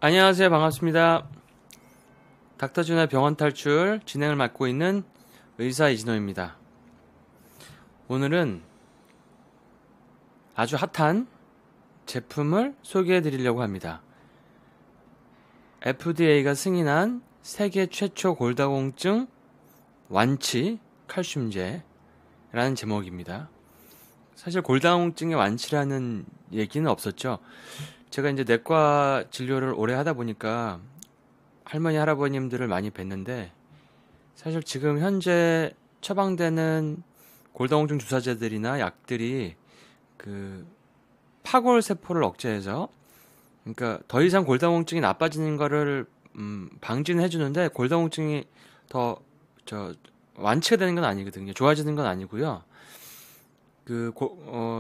안녕하세요. 반갑습니다. 닥터준의 병원 탈출 진행을 맡고 있는 의사 이진호입니다. 오늘은 아주 핫한 제품을 소개해 드리려고 합니다. FDA가 승인한 세계 최초 골다공증 완치 칼슘제라는 제목입니다. 사실 골다공증의 완치라는 얘기는 없었죠. 제가 이제 내과 진료를 오래 하다 보니까 할머니, 할아버님들을 많이 뵀는데 사실 지금 현재 처방되는 골다공증 주사제들이나 약들이 그 파골세포를 억제해서 그러니까 더 이상 골다공증이 나빠지는 거를 방지는 해주는데 골다공증이 더 완치가 되는 건 아니거든요. 좋아지는 건 아니고요.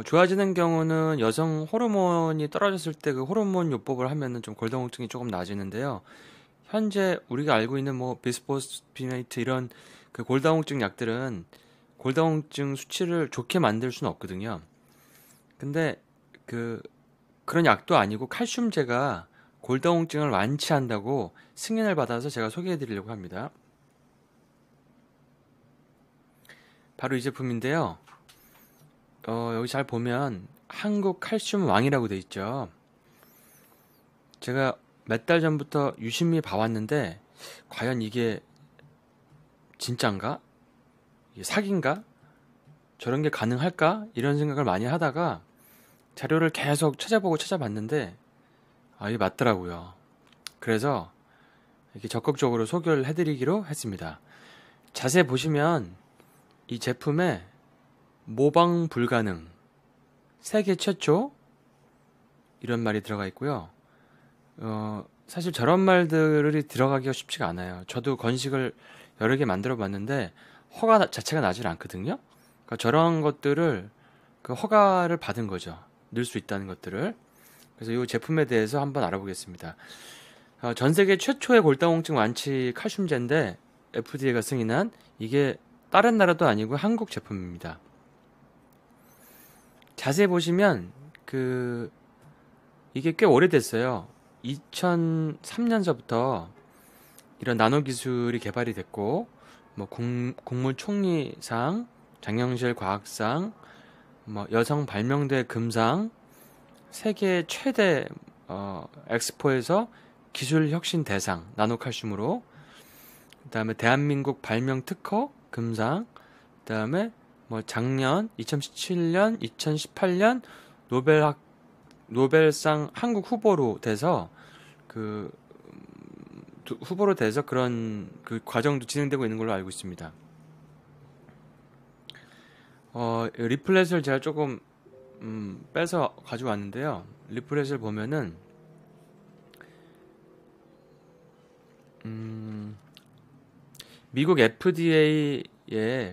좋아지는 경우는 여성 호르몬이 떨어졌을 때 그 호르몬 요법을 하면은 좀 골다공증이 조금 나아지는데요. 현재 우리가 알고 있는 뭐 비스포스피네이트 이런 그 골다공증 약들은 골다공증 수치를 좋게 만들 수는 없거든요. 근데 그런 약도 아니고 칼슘제가 골다공증을 완치한다고 승인을 받아서 제가 소개해 드리려고 합니다. 바로 이 제품인데요. 여기 잘 보면 한국 칼슘 왕이라고 돼 있죠. 제가 몇 달 전부터 유심히 봐왔는데 과연 이게 진짠가? 이게 사기인가? 저런 게 가능할까? 이런 생각을 많이 하다가 자료를 계속 찾아보고 찾아봤는데 이게 맞더라고요. 그래서 이렇게 적극적으로 소개를 해드리기로 했습니다. 자세히 보시면 이 제품에 모방 불가능, 세계 최초 이런 말이 들어가 있고요. 사실 저런 말들이 들어가기가 쉽지가 않아요. 저도 건식을 여러 개 만들어 봤는데 허가 자체가 나질 않거든요. 그러니까 저런 것들을 허가를 받은 거죠. 넣을 수 있다는 것들을. 그래서 이 제품에 대해서 한번 알아보겠습니다. 전 세계 최초의 골다공증 완치 칼슘제인데 FDA가 승인한 이게 다른 나라도 아니고 한국 제품입니다. 자세히 보시면 이게 꽤 오래됐어요. 2003년서부터 이런 나노 기술이 개발이 됐고 뭐 국무총리상, 장영실 과학상, 뭐 여성 발명대 금상, 세계 최대 엑스포에서 기술 혁신 대상 나노칼슘으로, 그다음에 대한민국 발명 특허 금상, 그다음에 뭐 작년 2017년, 2018년 노벨상 한국 후보로 돼서 그런 과정도 진행되고 있는 걸로 알고 있습니다. 리플렛을 제가 조금 빼서 가져왔는데요. 리플렛을 보면은 미국 FDA의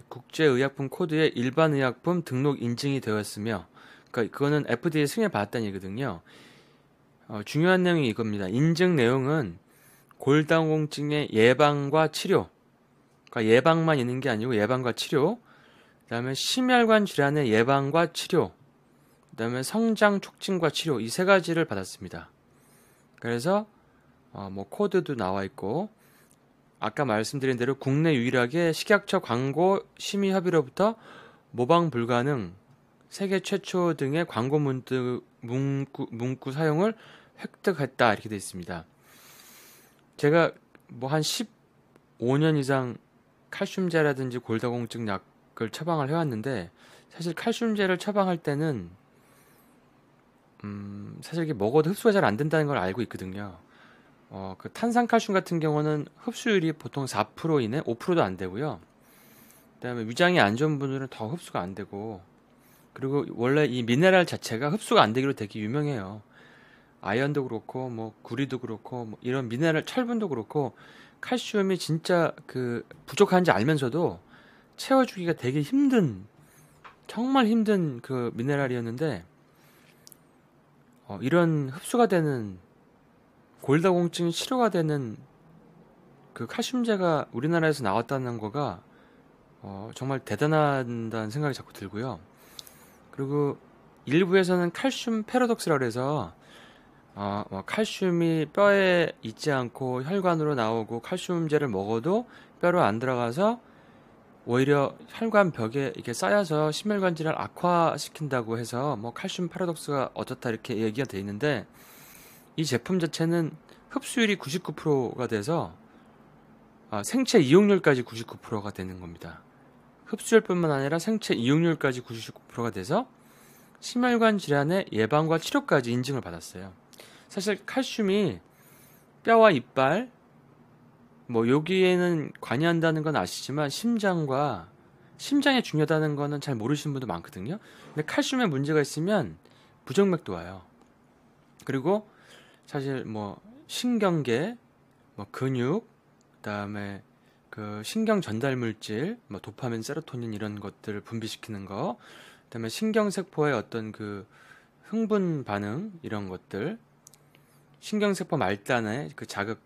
국제의약품 코드에 일반의약품 등록 인증이 되었으며, 그러니까 그거는 FDA 승인을 받았다는 얘기거든요. 중요한 내용이 이겁니다. 인증 내용은 골다공증의 예방과 치료, 그러니까 예방만 있는 게 아니고 예방과 치료, 그다음에 심혈관 질환의 예방과 치료, 그다음에 성장 촉진과 치료, 이 세 가지를 받았습니다. 그래서 뭐 코드도 나와 있고, 아까 말씀드린 대로 국내 유일하게 식약처 광고 심의 협의로부터 모방 불가능, 세계 최초 등의 광고 문구 사용을 획득했다, 이렇게 되어 있습니다. 제가 뭐 한 15년 이상 칼슘제라든지 골다공증 약을 처방을 해왔는데, 사실 칼슘제를 처방할 때는 사실 이게 먹어도 흡수가 잘 안 된다는 걸 알고 있거든요. 탄산칼슘 같은 경우는 흡수율이 보통 4% 이내, 5%도 안 되고요. 그다음에 위장이 안 좋은 분들은 더 흡수가 안 되고, 그리고 원래 이 미네랄 자체가 흡수가 안 되기로 되게 유명해요. 아연도 그렇고, 뭐 구리도 그렇고, 뭐 이런 미네랄, 철분도 그렇고, 칼슘이 진짜 부족한지 알면서도 채워주기가 되게 힘든, 정말 힘든 미네랄이었는데, 이런 흡수가 되는 골다공증 치료가 되는 칼슘제가 우리나라에서 나왔다는 거가 정말 대단하다는 생각이 자꾸 들고요. 그리고 일부에서는 칼슘 패러독스라고 해서 뭐 칼슘이 뼈에 있지 않고 혈관으로 나오고 칼슘제를 먹어도 뼈로 안 들어가서 오히려 혈관 벽에 이렇게 쌓여서 심혈관 질환을 악화시킨다고 해서 뭐 칼슘 파라독스가 어떻다 이렇게 얘기가 돼 있는데, 이 제품 자체는 흡수율이 99%가 돼서 생체 이용률까지 99%가 되는 겁니다. 흡수율뿐만 아니라 생체 이용률까지 99%가 돼서 심혈관 질환의 예방과 치료까지 인증을 받았어요. 사실 칼슘이 뼈와 이빨, 뭐 여기에는 관여한다는 건 아시지만 심장에 중요하다는 거는 잘 모르시는 분도 많거든요. 근데 칼슘에 문제가 있으면 부정맥도 와요. 그리고 사실 뭐 신경계, 뭐 근육, 그다음에 그 신경 전달 물질, 뭐 도파민, 세로토닌 이런 것들을 분비시키는 거, 그다음에 신경세포의 어떤 그 흥분 반응 이런 것들, 신경세포 말단의 그 자극을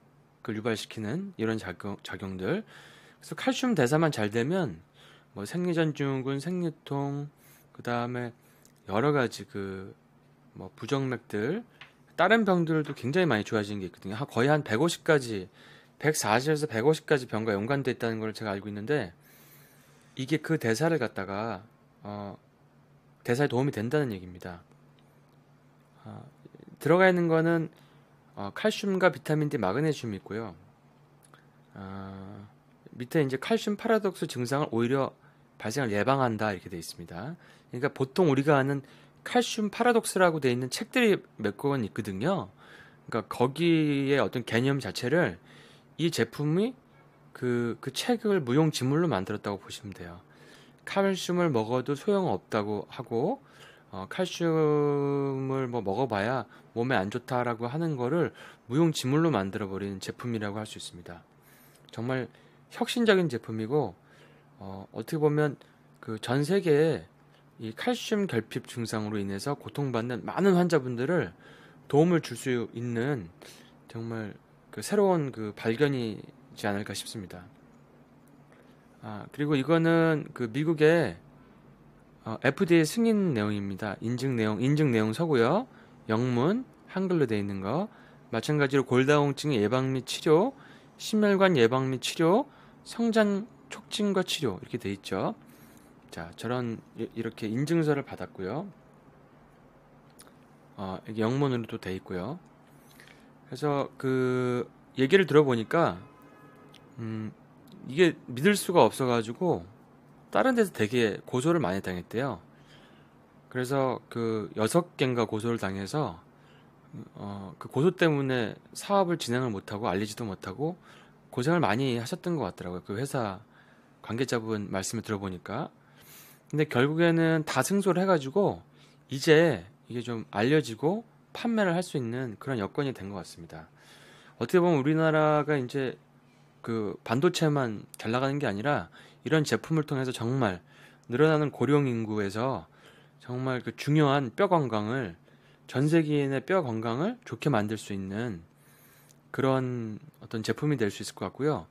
유발시키는 이런 작용들. 그래서 칼슘 대사만 잘 되면 뭐 생리전증후군, 생리통, 그다음에 여러 가지 그 뭐 부정맥들, 다른 병들도 굉장히 많이 좋아지는 게 있거든요. 거의 한 150까지, 140에서 150까지 병과 연관돼 있다는 걸 제가 알고 있는데, 이게 그 대사를 갖다가 대사에 도움이 된다는 얘기입니다. 들어가 있는 거는 칼슘과 비타민 D, 마그네슘이 있고요. 밑에 이제 칼슘 파라독스 증상을 오히려 발생을 예방한다 이렇게 되어 있습니다. 그러니까 보통 우리가 아는 칼슘 파라독스라고 되어 있는 책들이 몇 권 있거든요. 그러니까 거기에 어떤 개념 자체를 이 제품이 그 책을 무용지물로 만들었다고 보시면 돼요. 칼슘을 먹어도 소용없다고 하고, 칼슘을 뭐 먹어봐야 몸에 안 좋다라고 하는 거를 무용지물로 만들어버린 제품이라고 할 수 있습니다. 정말 혁신적인 제품이고, 어떻게 보면 그 전 세계에 이 칼슘 결핍 증상으로 인해서 고통받는 많은 환자분들을 도움을 줄 수 있는 정말 그 새로운 그 발견이지 않을까 싶습니다. 그리고 이거는 그 미국의 FDA 승인 내용입니다. 인증 내용 서고요. 영문 한글로 되어 있는 거. 마찬가지로 골다공증 예방 및 치료, 심혈관 예방 및 치료, 성장 촉진과 치료 이렇게 되어 있죠. 자, 이렇게 인증서를 받았고요. 이게 영문으로도 되어 있고요. 그래서 그 얘기를 들어보니까 이게 믿을 수가 없어가지고 다른 데서 되게 고소를 많이 당했대요. 그래서 그 6개인가 고소를 당해서 그 고소 때문에 사업을 진행을 못하고 알리지도 못하고 고생을 많이 하셨던 것 같더라고요. 그 회사 관계자분 말씀을 들어보니까. 근데 결국에는 다 승소를 해가지고 이제 이게 좀 알려지고 판매를 할 수 있는 그런 여건이 된 것 같습니다. 어떻게 보면 우리나라가 이제 그 반도체만 잘 나가는 게 아니라 이런 제품을 통해서 정말 늘어나는 고령 인구에서 정말 그 중요한 뼈 건강을, 전 세계인의 뼈 건강을 좋게 만들 수 있는 그런 어떤 제품이 될 수 있을 것 같고요.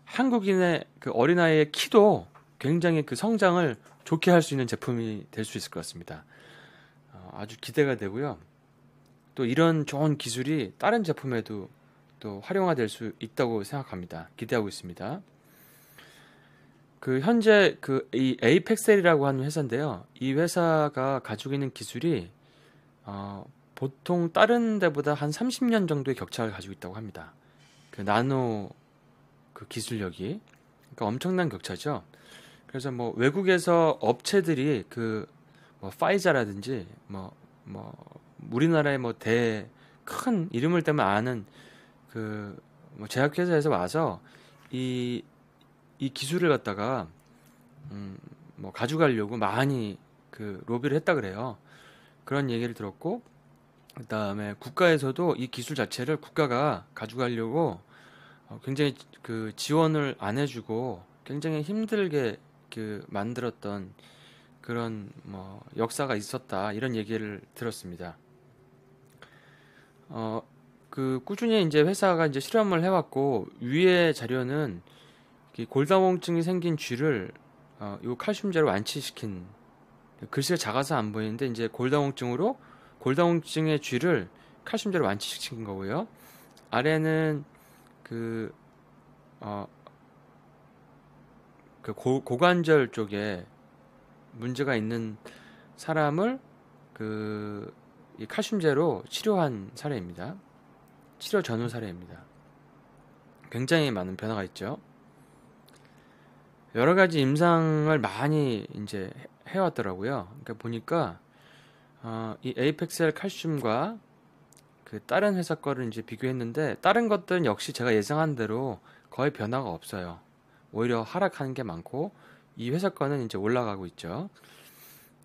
한국인의 그 어린아이의 키도 굉장히 그 성장을 좋게 할 수 있는 제품이 될 수 있을 것 같습니다. 아주 기대가 되고요. 또 이런 좋은 기술이 다른 제품에도 또 활용화될 수 있다고 생각합니다. 기대하고 있습니다. 그 현재 이 에이펙셀이라고 하는 회사인데요. 이 회사가 가지고 있는 기술이 보통 다른 데보다 한 30년 정도의 격차를 가지고 있다고 합니다. 그 나노 그 기술력이, 그러니까 엄청난 격차죠. 그래서 뭐 외국에서 업체들이 그 뭐 파이자라든지 뭐 우리나라의 뭐 큰 이름을 대면 아는 그 뭐 제약회사에서 와서 이 기술을 갖다가 뭐 가져가려고 많이 그 로비를 했다 그래요. 그런 얘기를 들었고, 그다음에 국가에서도 이 기술 자체를 국가가 가져가려고 굉장히 그 지원을 안 해주고 굉장히 힘들게 그 만들었던 그런 뭐 역사가 있었다, 이런 얘기를 들었습니다. 그 꾸준히 이제 회사가 이제 실험을 해왔고, 위에 자료는 이 골다공증이 생긴 쥐를 요 칼슘제로 완치시킨, 글씨가 작아서 안 보이는데 이제 골다공증의 쥐를 칼슘제로 완치시킨 거고요. 아래는 그, 어, 그 고관절 쪽에 문제가 있는 사람을 이 칼슘제로 치료한 사례입니다. 치료 전후 사례입니다. 굉장히 많은 변화가 있죠. 여러 가지 임상을 많이 이제 해왔더라고요. 그러니까 보니까 이 에이펙셀 칼슘과 그 다른 회사 거를 이제 비교했는데 다른 것들은 역시 제가 예상한 대로 거의 변화가 없어요. 오히려 하락하는 게 많고 이 회사 거는 이제 올라가고 있죠.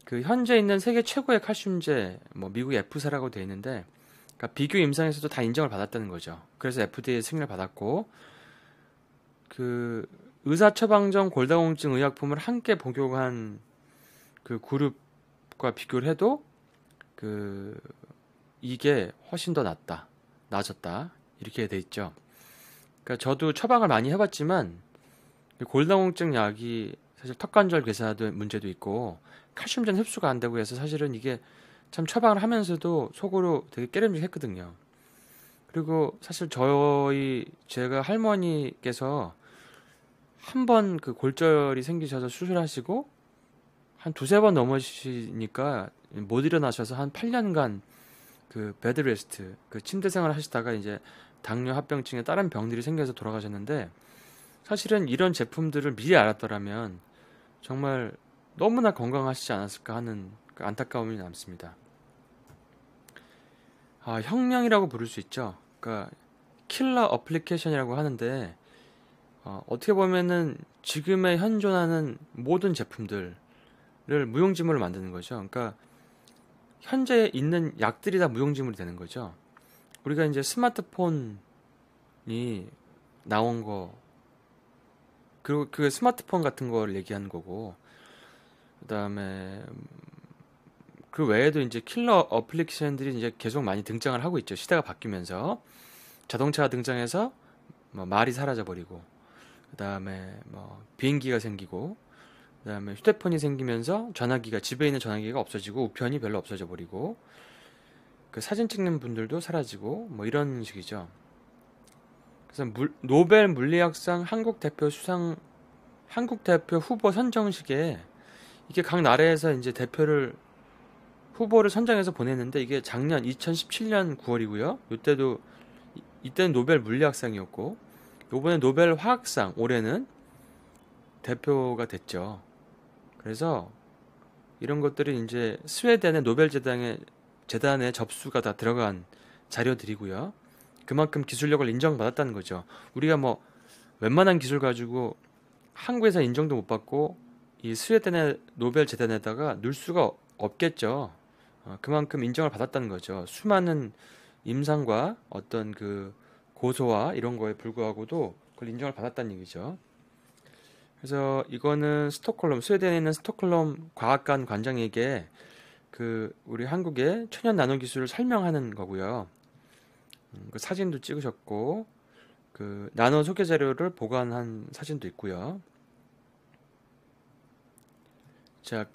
그 현재 있는 세계 최고의 칼슘제, 뭐 미국 F사라고 되어 있는데, 그러니까 비교 임상에서도 다 인정을 받았다는 거죠. 그래서 FDA 승인을 받았고, 그 의사 처방전 골다공증 의약품을 함께 복용한 그 그룹과 비교를 해도 이게 훨씬 더 나아졌다 이렇게 돼 있죠. 그러니까 저도 처방을 많이 해봤지만 골다공증 약이 사실 턱관절 괴사도 문제도 있고 칼슘제는 흡수가 안 되고 해서 사실은 이게 참 처방을 하면서도 속으로 되게 깨름직했거든요. 그리고 사실 제가 할머니께서 한 번 그 골절이 생기셔서 수술하시고 한 두세 번 넘으시니까 못 일어나셔서 한 8년간 그 베드레스트, 그 침대 생활을 하시다가 이제 당뇨 합병증에 다른 병들이 생겨서 돌아가셨는데, 사실은 이런 제품들을 미리 알았더라면 정말 너무나 건강하시지 않았을까 하는 그 안타까움이 남습니다. 혁명이라고 부를 수 있죠. 그러니까 킬러 어플리케이션이라고 하는데, 어떻게 보면은 지금의 현존하는 모든 제품들을 무용지물로 만드는 거죠. 그러니까 현재 있는 약들이 다 무용지물이 되는 거죠. 우리가 이제 스마트폰이 나온 거, 그리고 그 스마트폰 같은 걸 얘기하는 거고, 그다음에 그 외에도 이제 킬러 어플리케이션들이 이제 계속 많이 등장을 하고 있죠. 시대가 바뀌면서 자동차가 등장해서 뭐 말이 사라져 버리고, 그다음에 뭐 비행기가 생기고, 그다음에 휴대폰이 생기면서 집에 있는 전화기가 없어지고 우편이 별로 없어져 버리고, 그 사진 찍는 분들도 사라지고 뭐 이런 식이죠. 그래서 노벨 물리학상 한국 대표 후보 선정식에 이게 각 나라에서 이제 후보를 선정해서 보냈는데, 이게 작년 2017년 9월이고요. 이때는 노벨 물리학상이었고, 요번에 노벨 화학상, 올해는 대표가 됐죠. 그래서 이런 것들이 이제 스웨덴의 노벨 재단에 접수가 다 들어간 자료들이고요. 그만큼 기술력을 인정받았다는 거죠. 우리가 뭐 웬만한 기술 가지고 한국에서 인정도 못 받고 이 스웨덴의 노벨 재단에다가 넣을 수가 없겠죠. 그만큼 인정을 받았다는 거죠. 수많은 임상과 어떤 그 고소와 이런 거에 불구하고도 그걸 인정을 받았다는 얘기죠. 그래서 이거는 스웨덴에 있는 스톡홀름 과학관 관장에게 우리 한국의 천연 나노 기술을 설명하는 거고요. 그 사진도 찍으셨고, 그 나노 소개 자료를 보관한 사진도 있고요. 자,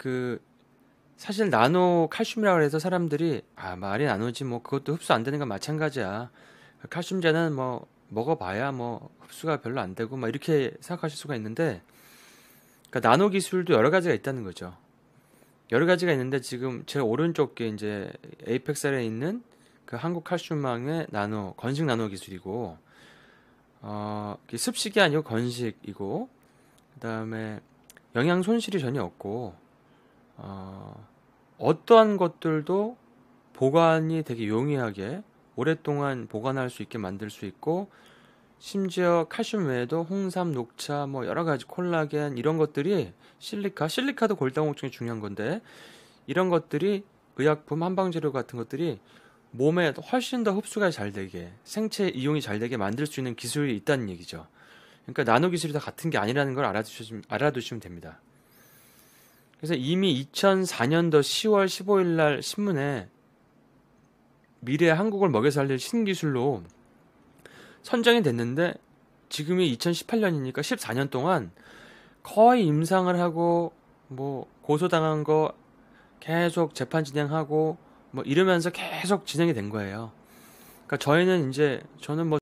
사실 나노 칼슘이라고 해서 사람들이 말이 나노지 뭐 그것도 흡수 안 되는 건 마찬가지야. 칼슘제는 뭐 먹어봐야 뭐 흡수가 별로 안 되고 막 이렇게 생각하실 수가 있는데, 그러니까 나노 기술도 여러 가지가 있다는 거죠. 여러 가지가 있는데 지금 제 오른쪽에 이제 에이펙셀에 있는 그 한국 칼슘망의 건식 나노 기술이고, 습식이 아니고 건식이고, 그다음에 영양 손실이 전혀 없고, 어떠한 것들도 보관이 되게 용이하게 오랫동안 보관할 수 있게 만들 수 있고, 심지어 칼슘 외에도 홍삼, 녹차, 뭐 여러 가지 콜라겐 이런 것들이 실리카도 골다공증이 중요한 건데, 이런 것들이 의약품, 한방재료 같은 것들이 몸에 훨씬 더 흡수가 잘 되게, 생체 이용이 잘 되게 만들 수 있는 기술이 있다는 얘기죠. 그러니까 나노 기술이 다 같은 게 아니라는 걸 알아두시면 됩니다. 그래서 이미 2004년도 10월 15일 날 신문에 미래 한국을 먹여 살릴 신기술로 선정이 됐는데, 지금이 2018년이니까 14년 동안 거의 임상을 하고 뭐 고소당한 거 계속 재판 진행하고 뭐 이러면서 계속 진행이 된 거예요. 그러니까 저는 뭐